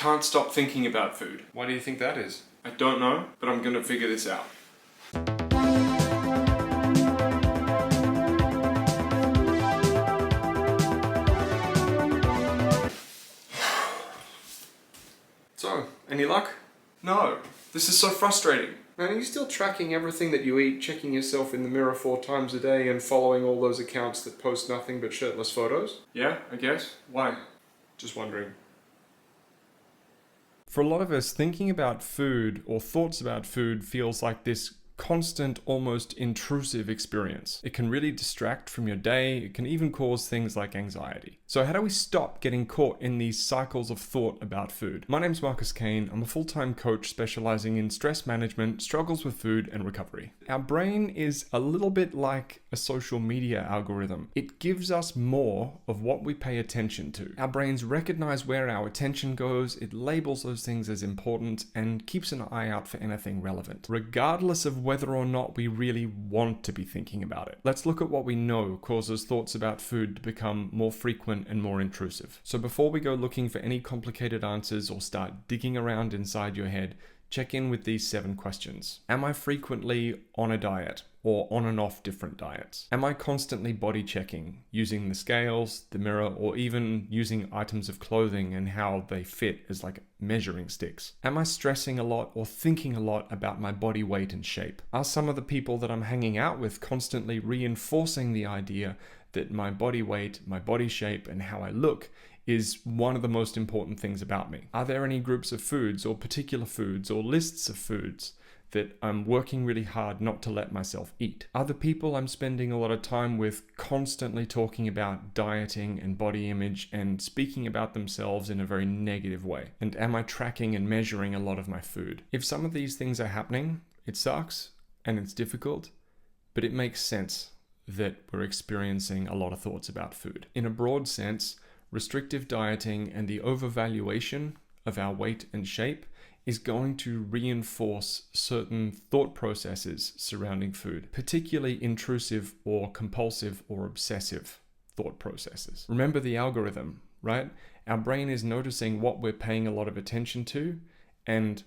can't stop thinking about food. Why do you think that is? I don't know, but I'm gonna figure this out. So, any luck? No, this is so frustrating. Man, are you still tracking everything that you eat, checking yourself in the mirror 4 times a day, and following all those accounts that post nothing but shirtless photos? Yeah, I guess. Why? Just wondering. For a lot of us, thinking about food or thoughts about food feels like this constant, almost intrusive experience. It can really distract from your day. It can even cause things like anxiety. So how do we stop getting caught in these cycles of thought about food? My name's Marcus Kane. I'm a full-time coach specializing in stress management, struggles with food, and recovery. Our brain is a little bit like a social media algorithm. It gives us more of what we pay attention to. Our brains recognize where our attention goes, it labels those things as important, and keeps an eye out for anything relevant, regardless of whether or not we really want to be thinking about it. Let's look at what we know causes thoughts about food to become more frequent and more intrusive. So before we go looking for any complicated answers or start digging around inside your head, check in with these 7 questions. Am I frequently on a diet or on and off different diets? Am I constantly body checking, using the scales, the mirror, or even using items of clothing and how they fit as like measuring sticks? Am I stressing a lot or thinking a lot about my body weight and shape? Are some of the people that I'm hanging out with constantly reinforcing the idea that my body weight, my body shape, and how I look is one of the most important things about me? Are there any groups of foods or particular foods or lists of foods that I'm working really hard not to let myself eat? Are the people I'm spending a lot of time with constantly talking about dieting and body image and speaking about themselves in a very negative way? And am I tracking and measuring a lot of my food? If some of these things are happening, it sucks and it's difficult, but it makes sense that we're experiencing a lot of thoughts about food. In a broad sense, restrictive dieting and the overvaluation of our weight and shape is going to reinforce certain thought processes surrounding food, particularly intrusive or compulsive or obsessive thought processes. Remember the algorithm, right? Our brain is noticing what we're paying a lot of attention to and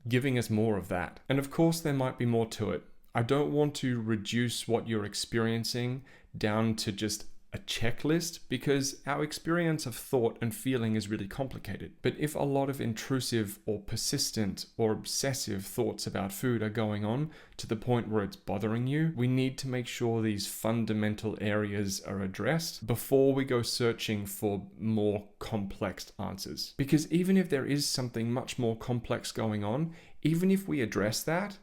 giving us more of that. And of course, there might be more to it. I don't want to reduce what you're experiencing down to just a checklist, because our experience of thought and feeling is really complicated. But if a lot of intrusive or persistent or obsessive thoughts about food are going on to the point where it's bothering you, we need to make sure these fundamental areas are addressed before we go searching for more complex answers. Because even if there is something much more complex going on, even if we address that,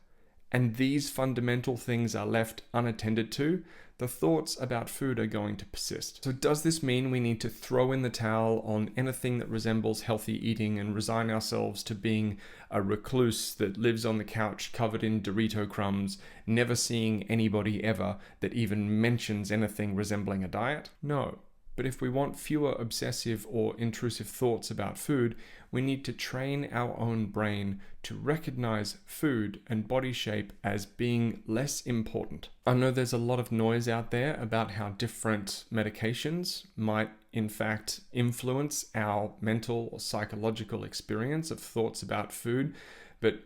and these fundamental things are left unattended to, the thoughts about food are going to persist. So does this mean we need to throw in the towel on anything that resembles healthy eating and resign ourselves to being a recluse that lives on the couch covered in Dorito crumbs, never seeing anybody ever that even mentions anything resembling a diet? No. But if we want fewer obsessive or intrusive thoughts about food, we need to train our own brain to recognize food and body shape as being less important. I know there's a lot of noise out there about how different medications might in fact influence our mental or psychological experience of thoughts about food, but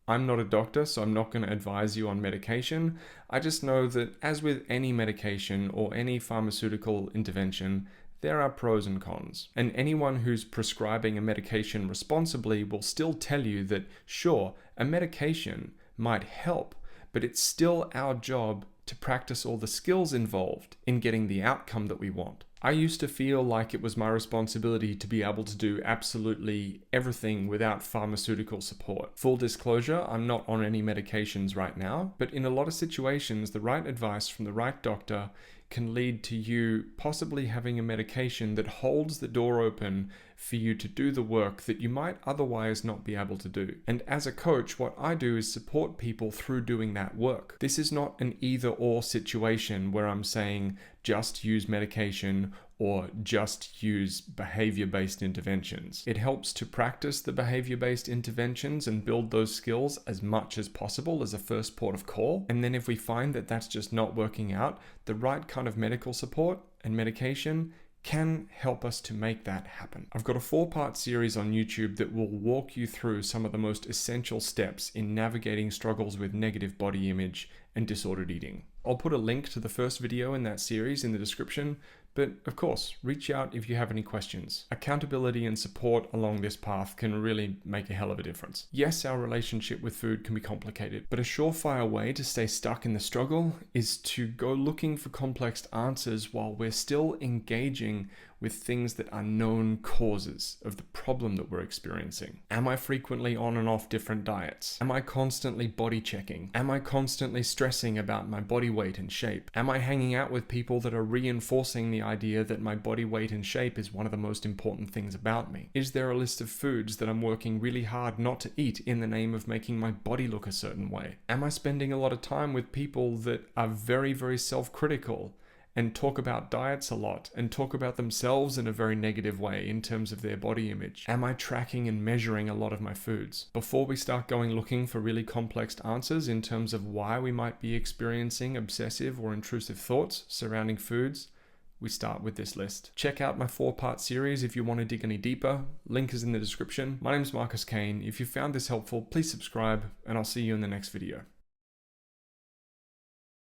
I'm not a doctor, so I'm not going to advise you on medication. I just know that as with any medication or any pharmaceutical intervention, there are pros and cons. And anyone who's prescribing a medication responsibly will still tell you that, sure, a medication might help, but it's still our job to practice all the skills involved in getting the outcome that we want. I used to feel like it was my responsibility to be able to do absolutely everything without pharmaceutical support. Full disclosure, I'm not on any medications right now, but in a lot of situations, the right advice from the right doctor can lead to you possibly having a medication that holds the door open for you to do the work that you might otherwise not be able to do. And as a coach, what I do is support people through doing that work. This is not an either-or situation where I'm saying just use medication or just use behavior-based interventions. It helps to practice the behavior-based interventions and build those skills as much as possible as a first port of call. And then if we find that that's just not working out, the right kind of medical support and medication can help us to make that happen. I've got a 4-part series on YouTube that will walk you through some of the most essential steps in navigating struggles with negative body image and disordered eating. I'll put a link to the first video in that series in the description, but of course, reach out if you have any questions. Accountability and support along this path can really make a hell of a difference. Yes, our relationship with food can be complicated, but a surefire way to stay stuck in the struggle is to go looking for complex answers while we're still engaging with things that are known causes of the problem that we're experiencing. Am I frequently on and off different diets? Am I constantly body checking? Am I constantly stressing about my body weight and shape? Am I hanging out with people that are reinforcing the idea that my body weight and shape is one of the most important things about me? Is there a list of foods that I'm working really hard not to eat in the name of making my body look a certain way? Am I spending a lot of time with people that are very, very self-critical and talk about diets a lot and talk about themselves in a very negative way in terms of their body image? Am I tracking and measuring a lot of my foods? Before we start going looking for really complex answers in terms of why we might be experiencing obsessive or intrusive thoughts surrounding foods, we start with this list. Check out my 4-part series if you want to dig any deeper. Link is in the description. My name is Marcus Kane. If you found this helpful, please subscribe, and I'll see you in the next video.